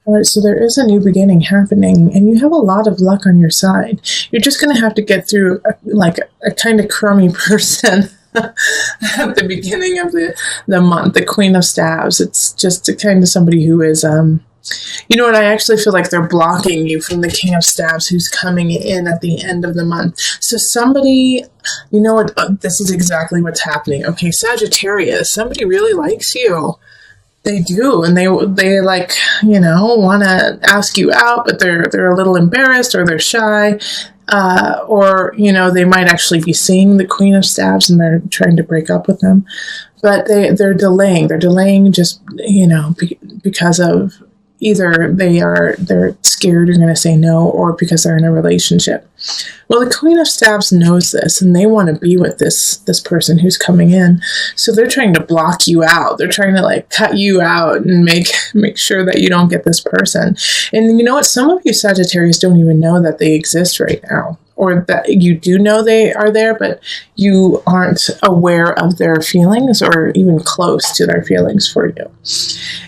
All right, so there is a new beginning happening, and you have a lot of luck on your side. You're just going to have to get through a kind of crummy person at the beginning of the month, the Queen of Staves. It's just a kind of somebody who is, you know what, I actually feel like they're blocking you from the King of Staves who's coming in at the end of the month. So somebody, you know what, this is exactly what's happening. Okay, Sagittarius, somebody really likes you. They do, and they like, you know, want to ask you out, but they're a little embarrassed, or they're shy, or, you know, they might actually be seeing the Queen of Staves and they're trying to break up with them, but they're delaying. They're delaying just, you know, because of either they're scared you're going to say no, or because they're in a relationship. Well, the Queen of Staves knows this, and they want to be with this person who's coming in. So they're trying to block you out. They're trying to like cut you out and make sure that you don't get this person. And you know what? Some of you Sagittarius don't even know that they exist right now, or that you do know they are there, but you aren't aware of their feelings or even close to their feelings for you.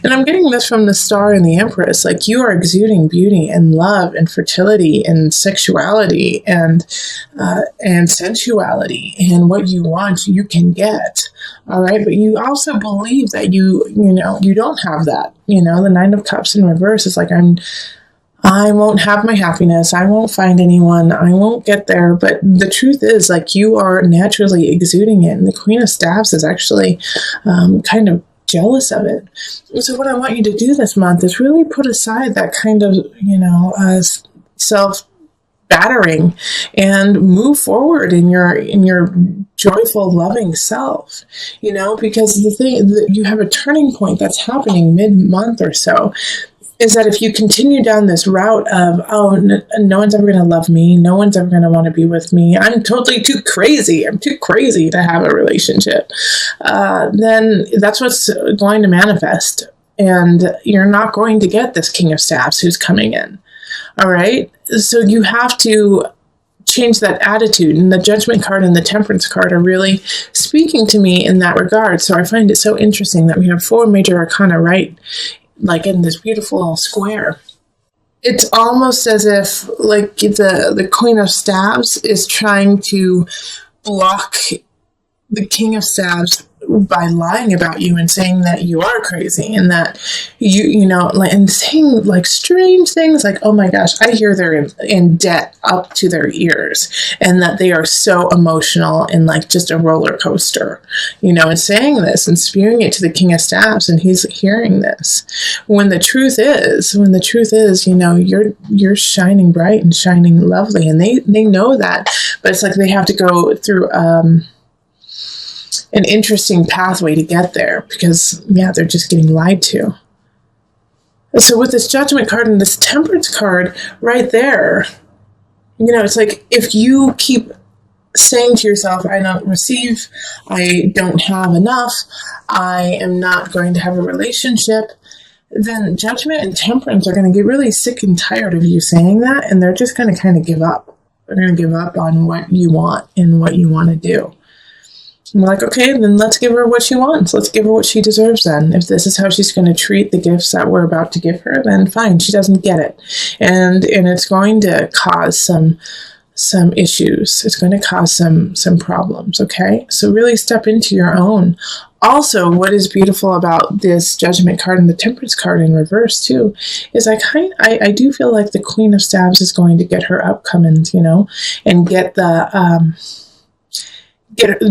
And I'm getting this from the Star and the Empress. Like, you are exuding beauty and love and fertility and sexuality and sensuality, and what you want you can get. All right, but you also believe that you don't have that. You know, the Nine of Cups in reverse is like, I won't have my happiness. I won't find anyone. I won't get there. But the truth is, like, you are naturally exuding it. And the Queen of Staves is actually kind of jealous of it. So what I want you to do this month is really put aside that kind of, you know, self-battering and move forward in your joyful, loving self, you know, because the thing that you have a turning point that's happening mid-month or so, is that if you continue down this route of, no one's ever going to love me, no one's ever going to want to be with me, I'm totally too crazy, I'm too crazy to have a relationship, then that's what's going to manifest. And you're not going to get this King of Staves who's coming in. All right? So you have to change that attitude. And the Judgment card and the Temperance card are really speaking to me in that regard. So I find it so interesting that we have 4 major arcana right, like in this beautiful square. It's almost as if like the Queen of Staves is trying to block the King of Staves by lying about you and saying that you are crazy, and that you know, like, and saying like strange things like, oh my gosh, I hear they're in debt up to their ears, and that they are so emotional and like just a roller coaster, you know, and saying this and spewing it to the King of Staves, and he's hearing this, when the truth is, you know, you're shining bright and shining lovely, and they know that, but it's like they have to go through an interesting pathway to get there, because they're just getting lied to. So with this Judgment card and this Temperance card right there, you know, it's like, if you keep saying to yourself, I don't receive, I don't have enough, I am not going to have a relationship, then Judgment and Temperance are going to get really sick and tired of you saying that, and they're just going to kind of give up. They're going to give up on what you want and what you want to do. I'm like, okay, then let's give her what she wants. Let's give her what she deserves then. If this is how she's going to treat the gifts that we're about to give her, then fine, she doesn't get it. And it's going to cause some issues. It's going to cause some problems, okay? So really step into your own. Also, what is beautiful about this Judgment card and the Temperance card in reverse too, is I do feel like the Queen of Staves is going to get her upcomings, you know, and get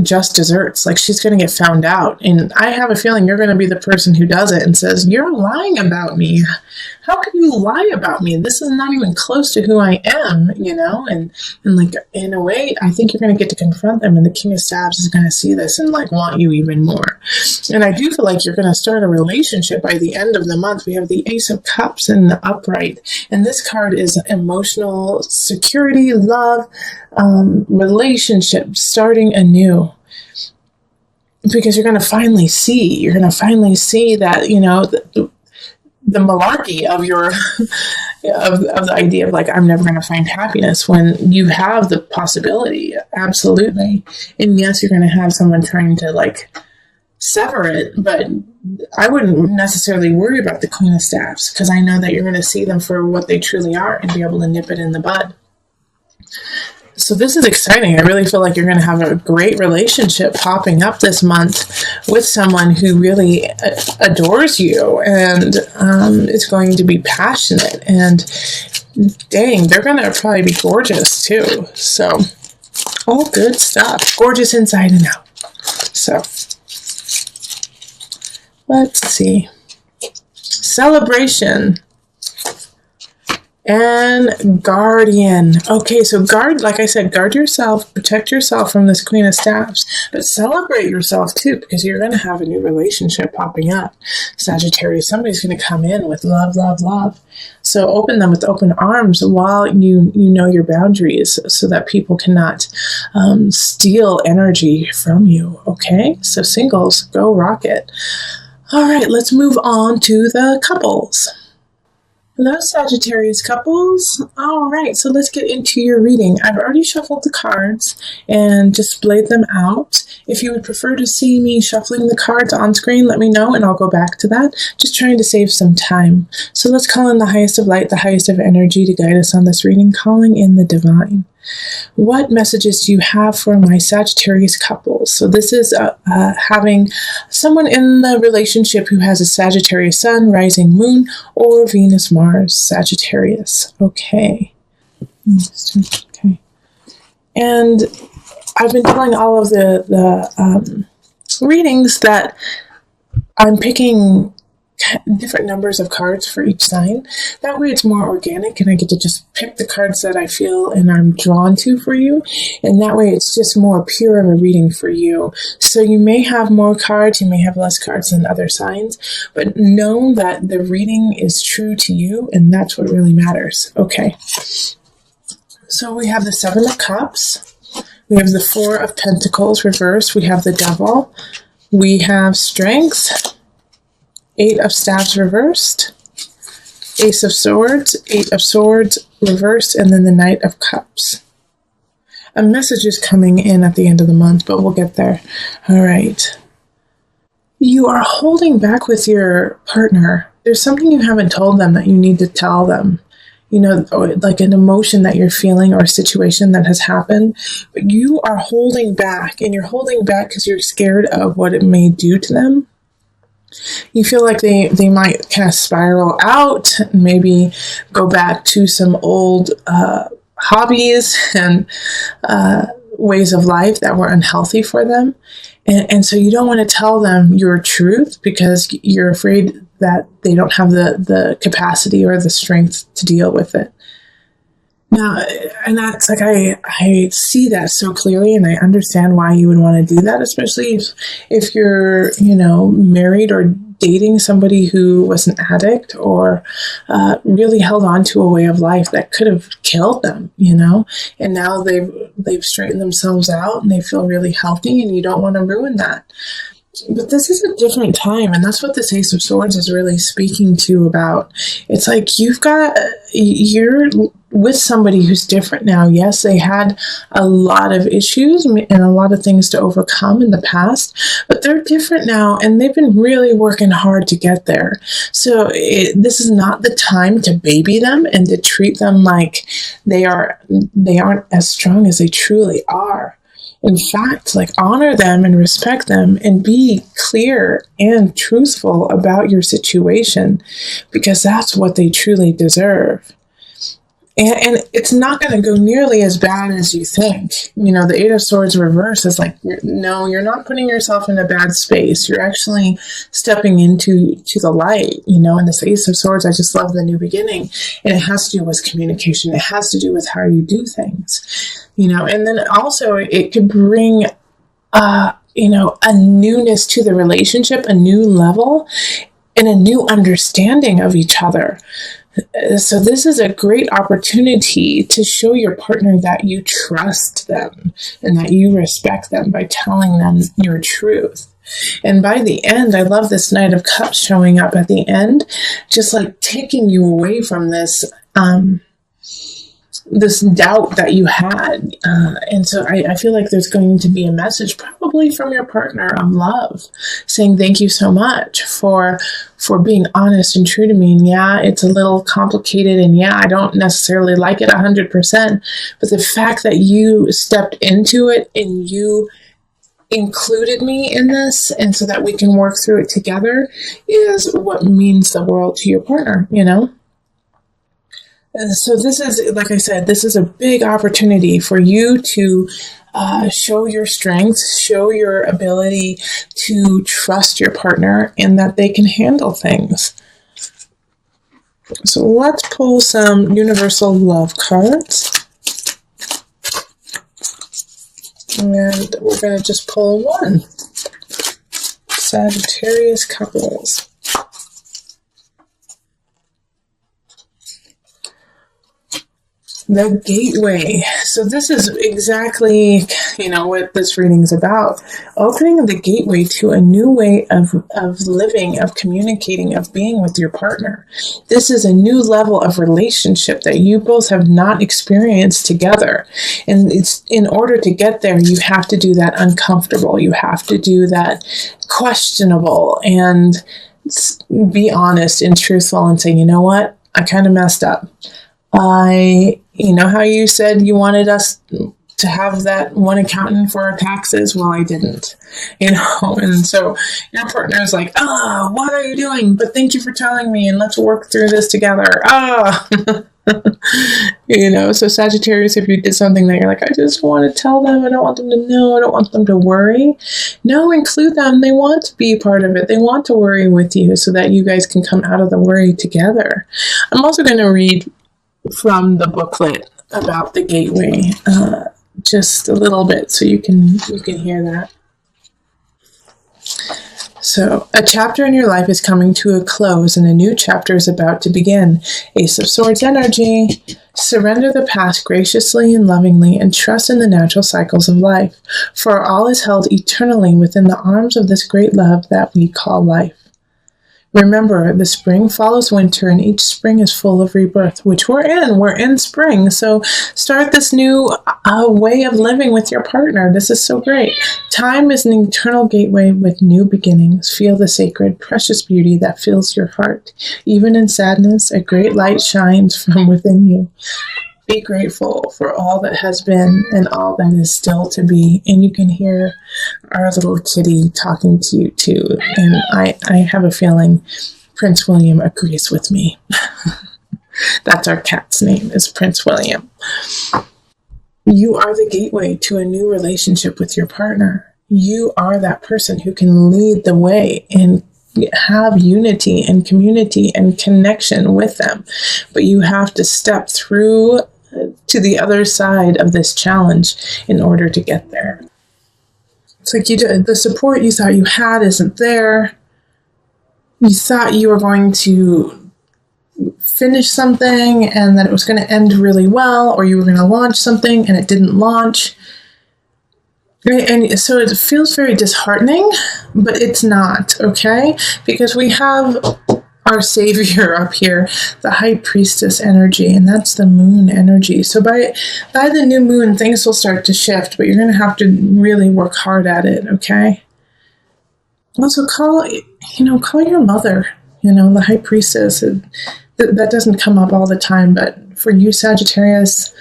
just desserts. Like, she's going to get found out. And I have a feeling you're going to be the person who does it and says, you're lying about me. How can you lie about me? This is not even close to who I am, you know? And like, in a way, I think you're going to get to confront them, and the King of Staves is going to see this and like want you even more. And I do feel like you're going to start a relationship by the end of the month. We have the Ace of Cups in the upright, and this card is emotional security, love, relationship, starting anew. Because you're going to finally see that, you know, the malarkey of your of the idea of like, I'm never going to find happiness, when you have the possibility. Absolutely. And yes, you're going to have someone trying to like sever it, but I wouldn't necessarily worry about the Queen of Staffs because I know that you're going to see them for what they truly are and be able to nip it in the bud. So this is exciting. I really feel like you're going to have a great relationship popping up this month with someone who really adores you and is going to be passionate. And dang, they're going to probably be gorgeous too. So all good stuff. Gorgeous inside and out. So let's see. Celebration. And guardian. Okay, so like I said, guard yourself, protect yourself from this Queen of Staffs, but celebrate yourself too, because you're going to have a new relationship popping up. Sagittarius, somebody's going to come in with love, love, love. So open them with open arms while you know your boundaries so that people cannot steal energy from you. Okay, so singles, go rocket. All right, let's move on to the couples. Hello, Sagittarius couples. All right, so let's get into your reading. I've already shuffled the cards and displayed them out. If you would prefer to see me shuffling the cards on screen, let me know and I'll go back to that. Just trying to save some time. So let's call in the highest of light, the highest of energy to guide us on this reading, calling in the divine. What messages do you have for my Sagittarius couples? So this is having someone in the relationship who has a Sagittarius sun, rising moon, or Venus, Mars, Sagittarius. Okay. Okay. And I've been telling all of the readings that I'm picking different numbers of cards for each sign. That way it's more organic and I get to just pick the cards that I feel and I'm drawn to for you. And that way it's just more pure of a reading for you. So you may have more cards, you may have less cards than other signs, but know that the reading is true to you and that's what really matters. Okay. So we have the Seven of Cups. We have the Four of Pentacles reversed. We have the Devil. We have Strength. Eight of Staffs reversed, Ace of Swords, Eight of Swords reversed, and then the Knight of Cups. A message is coming in at the end of the month, but we'll get there. All right. You are holding back with your partner. There's something you haven't told them that you need to tell them. You know, like an emotion that you're feeling or a situation that has happened, but you are holding back, and you're holding back because you're scared of what it may do to them. You feel like they might kind of spiral out, maybe go back to some old hobbies and ways of life that were unhealthy for them. And so you don't want to tell them your truth because you're afraid that they don't have the capacity or the strength to deal with it. Now, and that's like, I see that so clearly and I understand why you would want to do that, especially if you're, married or dating somebody who was an addict or really held on to a way of life that could have killed them, and now they've straightened themselves out and they feel really healthy and you don't want to ruin that. But this is a different time, and that's what this Ace of Swords is really speaking to about. It's like you're with somebody who's different now. Yes, they had a lot of issues and a lot of things to overcome in the past, but they're different now, and they've been really working hard to get there. So this is not the time to baby them and to treat them like they aren't as strong as they truly are. In fact, honor them and respect them and be clear and truthful about your situation because that's what they truly deserve. And it's not going to go nearly as bad as you think. The Eight of Swords reverse is no, you're not putting yourself in a bad space. You're actually stepping into the light, and this Ace of Swords, I just love the new beginning. And it has to do with communication. It has to do with how you do things, and then also it could bring, a newness to the relationship, a new level, and a new understanding of each other. So this is a great opportunity to show your partner that you trust them and that you respect them by telling them your truth. And by the end, I love this Knight of Cups showing up at the end, just taking you away from this this doubt that you had. And so I feel like there's going to be a message probably from your partner of love saying, thank you so much for being honest and true to me. And yeah, it's a little complicated. And yeah, I don't necessarily like it 100%. But the fact that you stepped into it and you included me in this, and so that we can work through it together, is what means the world to your partner, you know? So this is, like I said, this is a big opportunity for you to show your strengths, show your ability to trust your partner and that they can handle things. So let's pull some universal love cards. And we're going to just pull one. Sagittarius couples. The gateway. So this is exactly, what this reading is about. Opening the gateway to a new way of living, of communicating, of being with your partner. This is a new level of relationship that you both have not experienced together. And it's in order to get there, you have to do that uncomfortable. You have to do that questionable and be honest and truthful and say, you know what? I kind of messed up. You know how you said you wanted us to have that one accountant for our taxes? Well, I didn't, and so your partner is like, what are you doing? But thank you for telling me, and let's work through this together. So Sagittarius, if you did something that you're like, I just want to tell them, I don't want them to know, I don't want them to worry. No, include them. They want to be part of it. They want to worry with you so that you guys can come out of the worry together. I'm also going to read from the booklet about the gateway, just a little bit, so you can hear that. So, a chapter in your life is coming to a close, and a new chapter is about to begin. Ace of Swords energy. Surrender the past graciously and lovingly, and trust in the natural cycles of life, for all is held eternally within the arms of this great love that we call life. Remember, the spring follows winter, and each spring is full of rebirth, which we're in. We're in spring, so start this new way of living with your partner. This is so great. Time is an eternal gateway with new beginnings. Feel the sacred, precious beauty that fills your heart. Even in sadness, a great light shines from within you. Be grateful for all that has been and all that is still to be. And you can hear our little kitty talking to you too. And I have a feeling Prince William agrees with me. That's our cat's name, is Prince William. You are the gateway to a new relationship with your partner. You are that person who can lead the way and have unity and community and connection with them. But you have to step through to the other side of this challenge in order to get there. It's like the support you thought you had isn't there. You thought you were going to finish something and that it was going to end really well, or you were going to launch something and it didn't launch. And so it feels very disheartening, but it's not, okay? Because we have our savior up here, the high priestess energy, and that's the moon energy. So by the new moon, things will start to shift, but you're going to have to really work hard at it, okay? Also call your mother, the high priestess. That doesn't come up all the time, but for you, Sagittarius,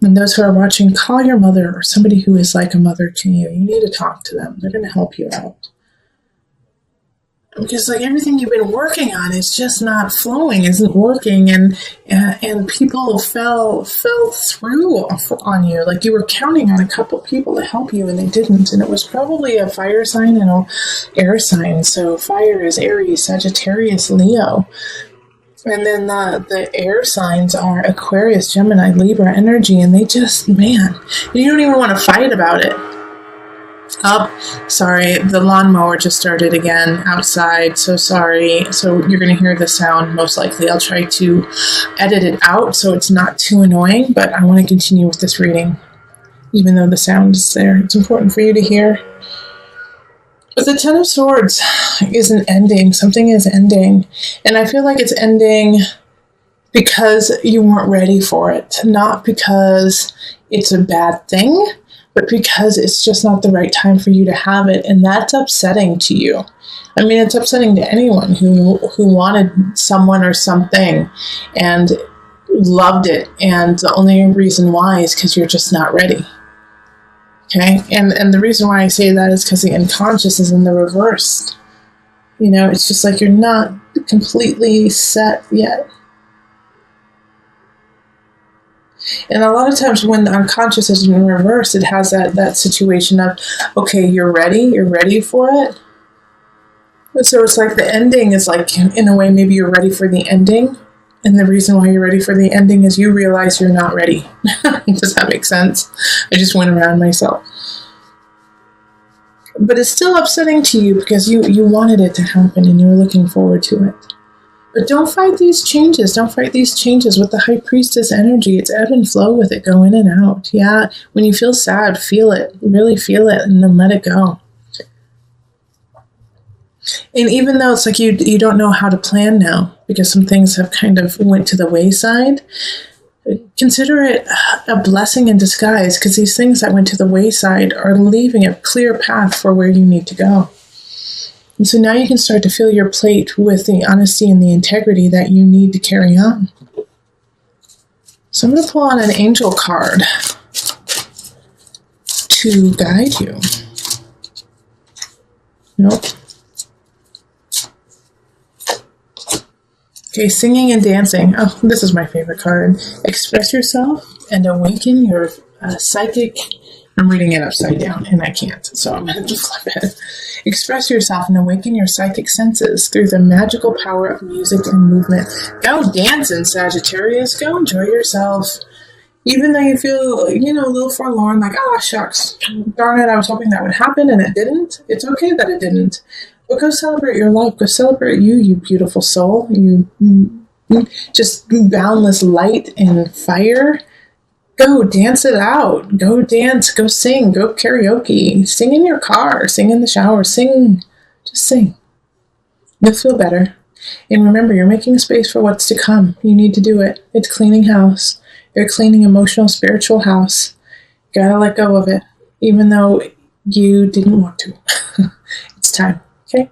and those who are watching, call your mother or somebody who is like a mother to you. You need to talk to them. They're going to help you out. Because everything you've been working on is just not flowing, isn't working, and people fell through on you. Like you were counting on a couple people to help you, and they didn't. And it was probably a fire sign and an air sign. So fire is Aries, Sagittarius, Leo. And then the air signs are Aquarius, Gemini, Libra energy, and they just, man, you don't even want to fight about it. Oh, sorry, the lawnmower just started again outside, so sorry. So you're going to hear the sound, most likely. I'll try to edit it out so it's not too annoying, but I want to continue with this reading, even though the sound is there. It's important for you to hear. But the Ten of Swords is an ending. Something is ending. And I feel like it's ending because you weren't ready for it. Not because it's a bad thing, but because it's just not the right time for you to have it. And that's upsetting to you. I mean, it's upsetting to anyone who wanted someone or something and loved it. And the only reason why is because you're just not ready. Okay? And the reason why I say that is because the unconscious is in the reverse. You know, it's just like you're not completely set yet. And a lot of times when the unconscious is in reverse, it has that situation of, okay, you're ready for it. So it's like the ending is like, in a way, maybe you're ready for the ending. And the reason why you're ready for the ending is you realize you're not ready. Does that make sense? I just went around myself. But it's still upsetting to you because you wanted it to happen and you were looking forward to it. But don't fight these changes. Don't fight these changes with the High Priestess energy. It's ebb and flow with it. Go in and out. Yeah, when you feel sad, feel it. Really feel it and then let it go. And even though it's like you don't know how to plan now because some things have kind of went to the wayside, consider it a blessing in disguise because these things that went to the wayside are leaving a clear path for where you need to go. And so now you can start to fill your plate with the honesty and the integrity that you need to carry on. So I'm going to pull on an angel card to guide you. Nope. Okay, singing and dancing. Oh, this is my favorite card. Express yourself and awaken your psychic. I'm reading it upside down and I can't, so I'm going to just flip it. Express yourself and awaken your psychic senses through the magical power of music and movement. Go dancing, Sagittarius. Go enjoy yourself. Even though you feel, a little forlorn, like, oh, shucks, darn it, I was hoping that would happen and it didn't. It's okay that it didn't. But go celebrate your life. Go celebrate you beautiful soul. You just boundless light and fire. Go dance it out. Go dance. Go sing. Go karaoke. Sing in your car. Sing in the shower. Sing. Just sing. You'll feel better. And remember, you're making space for what's to come. You need to do it. It's cleaning house. You're cleaning emotional, spiritual house. Gotta let go of it, even though you didn't want to. It's time. Okay?